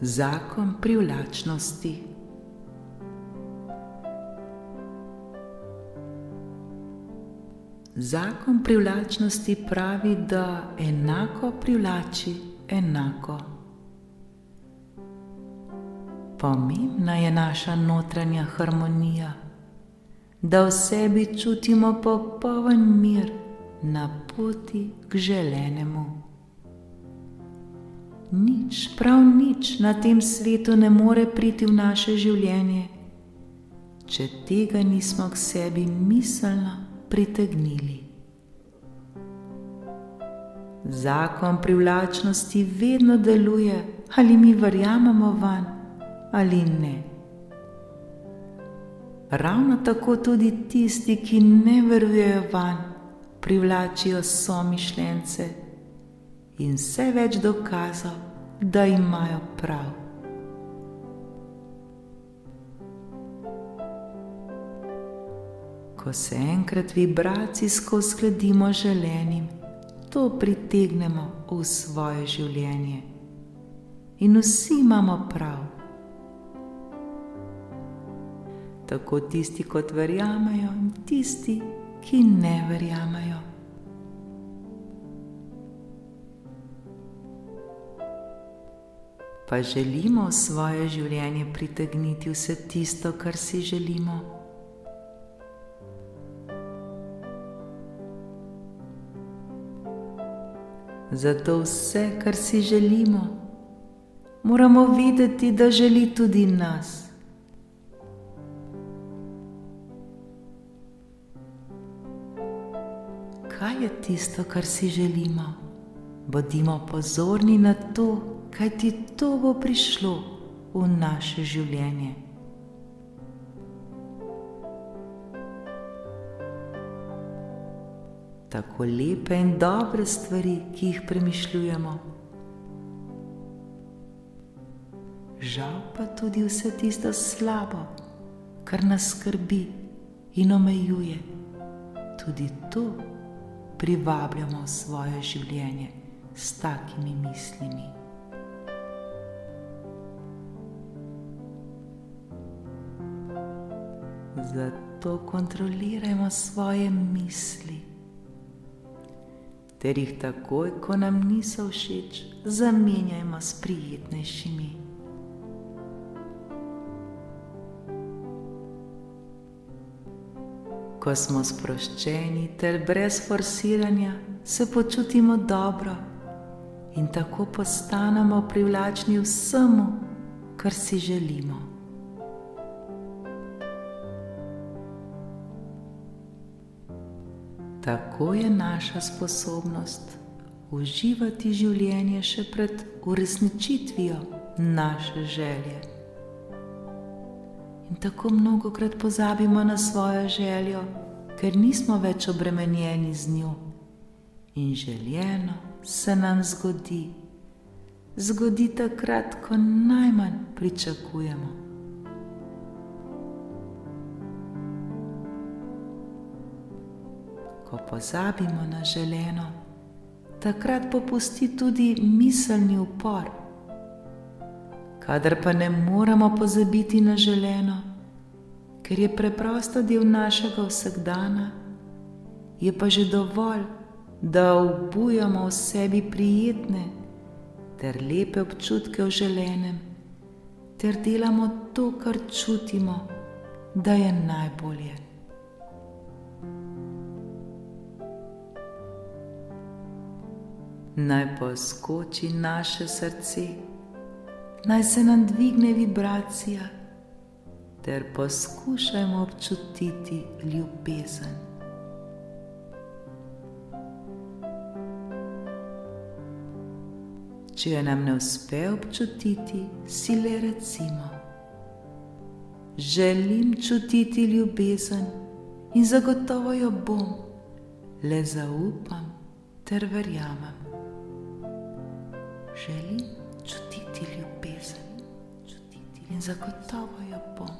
Zakon privlačnosti. Zakon privlačnosti pravi, da enako privlači enako. Pomembna je naša notranja harmonija, da v sebi čutimo popoln mir na poti k želenemu. Nič, prav nič na tem svetu ne more priti v naše življenje, če tega nismo k sebi miselno pritegnili. Zakon privlačnosti vedno deluje, ali mi verjamemo vanj ali ne. Ravno tako tudi tisti, ki ne verujejo vanj, privlačijo somišljence in vse več dokazov, da imajo prav. Ko se enkrat vibracijsko uskladimo z želenim, to pritegnemo v svoje življenje. In vsi imamo prav. Tako tisti, kot verjamejo, in tisti, ki ne verjamejo. Pa želimo v svoje življenje pritegniti vse tisto, kar si želimo. Zato vse, kar si želimo, moramo vedeti, da želi tudi nas. Kaj je tisto, kar si želimo? Bodimo pozorni na to, kajti to bo prišlo v naše življenje. Tako lepe in dobre stvari, ki jih premišljujemo. Žal pa tudi vse tisto slabo, kar nas skrbi in omejuje, tudi to privabljamo v svoje življenje s takimi mislimi. Zato kontrolirajmo svoje misli, ter jih takoj, ko nam niso všeč, zamenjajmo s prijetnejšimi. Ko smo sproščeni ter brez forsiranja, se počutimo dobro in tako postanemo privlačni vsemu, kar si želimo. Tako je naša sposobnost uživati življenje še pred uresničitvijo naše želje. In tako mnogokrat pozabimo na svojo željo, ker nismo več obremenjeni z njo. In željeno se nam zgodi takrat, ko najmanj pričakujemo. Ko pozabimo na želeno, takrat popusti tudi miselni upor. Kadar pa ne moremo pozabiti na želeno, ker je preprosto del našega vsakdana, je pa že dovolj, da obujamo v sebi prijetne ter lepe občutke v želenem, ter delamo to, kar čutimo, da je najbolje. Naj poskoči naše srce, naj se nam dvigne vibracija, ter poskušajmo občutiti ljubezen. Če jo nam ne uspe občutiti, si le recimo: želim čutiti ljubezen in zagotovo jo bom, le zaupam ter verjamem. Želim čutiti ljubezen in zagotovo jo bom,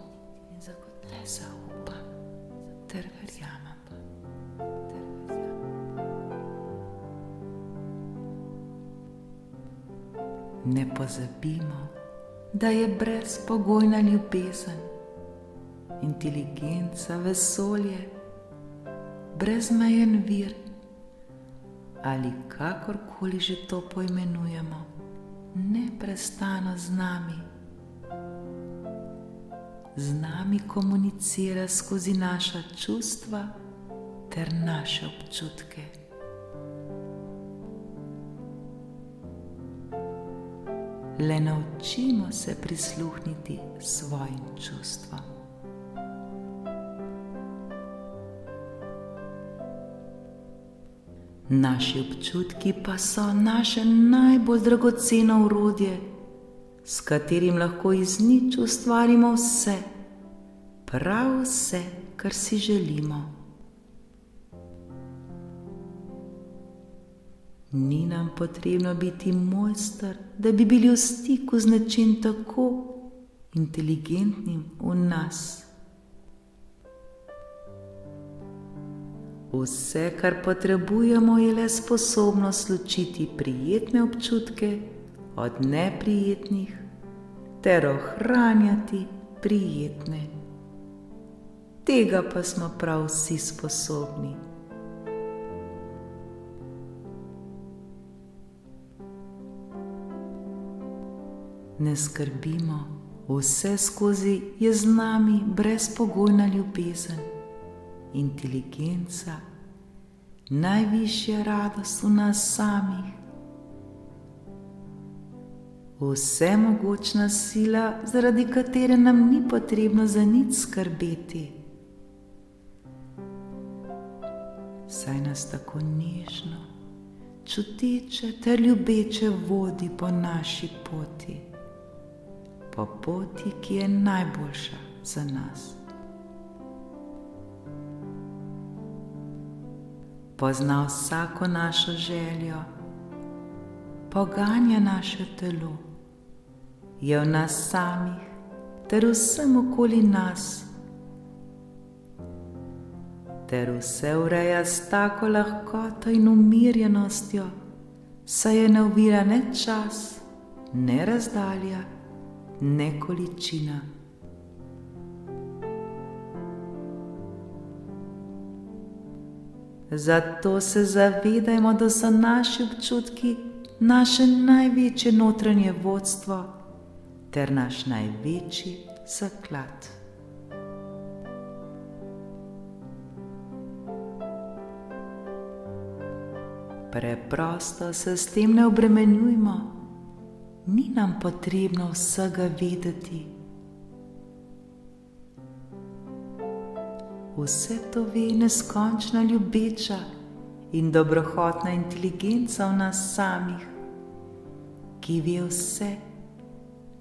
le zaupam ter verjamem. Ne pozabimo, da je brezpogojna ljubezen, inteligenca, vesolje, brezmejen vir ali kakorkoli že to poimenujemo, neprestano z nami komunicira skozi naša čustva ter naše občutke. Le naučimo se prisluhniti svojim čustvom. Naši občutki pa so naše najbolj dragoceno orodje, s katerim lahko iz nič ustvarimo vse, prav vse, kar si želimo. Ni nam potrebno biti mojster, da bi bili v stiku z nečim tako inteligentnim v nas. Vse, kar potrebujemo, je le sposobnost ločiti prijetne občutke od neprijetnih ter ohranjati prijetne. Tega pa smo prav vsi sposobni. Ne skrbimo, vse skozi je z nami brezpogojna ljubezen, inteligenca, najvišja radost v nas samih, vsemogočna sila, zaradi katere nam ni potrebno za nič skrbeti, saj nas tako nežno, čuteče ter ljubeče vodi po naši poti, po poti, ki je najboljša za nas. Pozna vsako našo željo, poganja naše telo, je v nas samih ter vsem okoli nas, ter vse ureja s tako lahkoto in umirjenostjo, saj je ne ovira ne čas, ne razdalja, ne količina. Zato se zavedajmo, da so naši občutki naše največje notranje vodstvo ter naš največji zaklad. Preprosto se s tem ne obremenjujmo, ni nam potrebno vsega vedeti. Vse to ve neskončna ljubeča in dobrohotna inteligenca v nas samih, ki ve vse,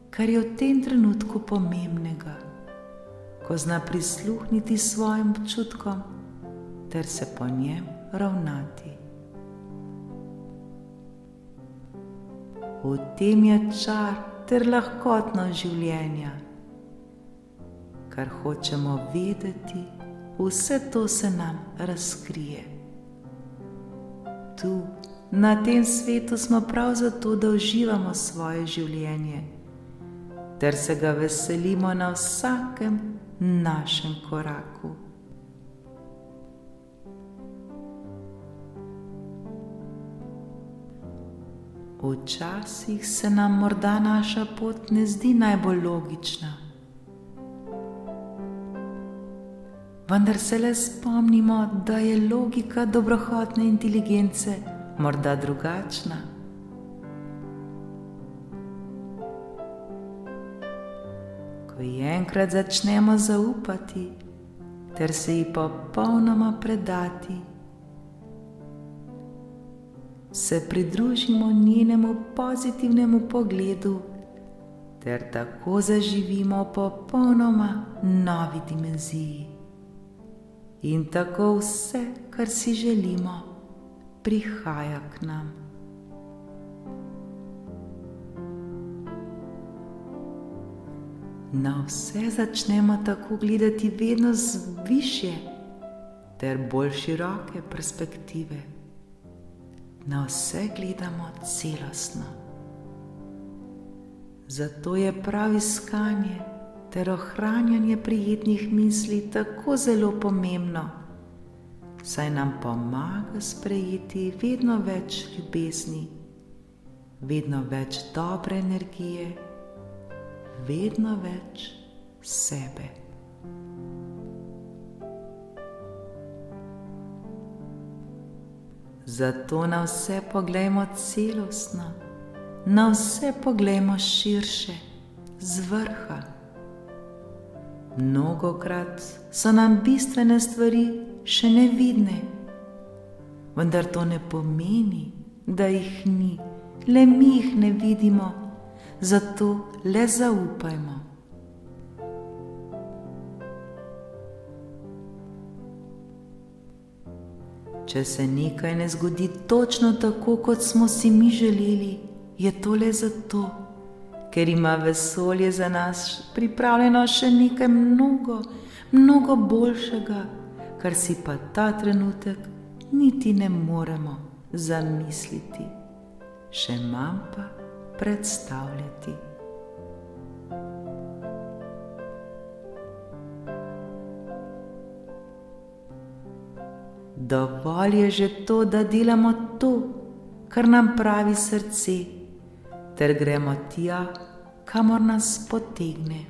kar je v tem trenutku pomembnega, ko zna prisluhniti svojim občutkom ter se po njem ravnati. V tem je čar ter lahkotnost življenja. Kar hočemo vedeti, vse to se nam razkrije. Tu, na tem svetu smo prav zato, da uživamo svoje življenje, ter se ga veselimo na vsakem našem koraku. Včasih se nam morda naša pot ne zdi najbolj logična, vendar se le spomnimo, da je logika dobrohotne inteligence morda drugačna. Ko ji enkrat začnemo zaupati ter se ji popolnoma predati, se pridružimo njenemu pozitivnemu pogledu ter tako zaživimo v popolnoma novi dimenziji. In tako vse, kar si želimo, prihaja k nam. Na vse začnemo tako gledati vedno z višje ter bolj široke perspektive. Na vse gledamo celostno. Zato je prav iskanje ter ohranjanje prijetnih misli tako zelo pomembno, saj nam pomaga sprejeti vedno več ljubezni, vedno več dobre energije, vedno več sebe. Zato na vse poglejmo celostno, na vse poglejmo širše, z vrha. Mnogokrat so nam bistvene stvari še nevidne, vendar to ne pomeni, da jih ni, le mi jih ne vidimo, zato le zaupajmo. Če se nekaj ne zgodi točno tako, kot smo si mi želeli, je to le zato, ker ima vesolje za nas pripravljeno še nekaj mnogo boljšega, kar si pa ta trenutek niti ne moremo zamisliti, še manj pa predstavljati. Dovolj je že to, da delamo to, kar nam pravi srce, ter gremo tja, kamor nas potegne.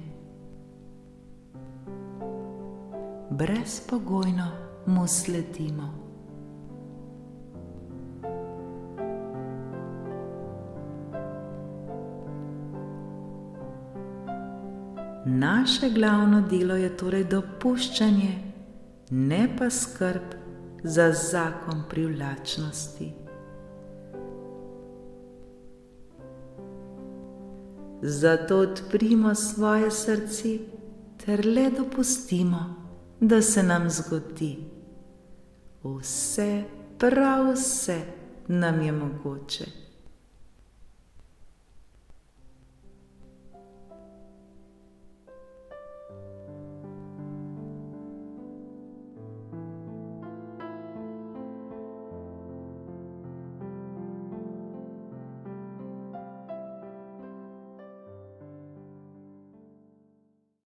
Brezpogojno mu sledimo. Naše glavno delo je torej dopuščanje, ne pa skrb za zakon privlačnosti. Zato odprimo svoje srce ter le dopustimo, da se nam zgodi. Vse, prav vse nam je mogoče.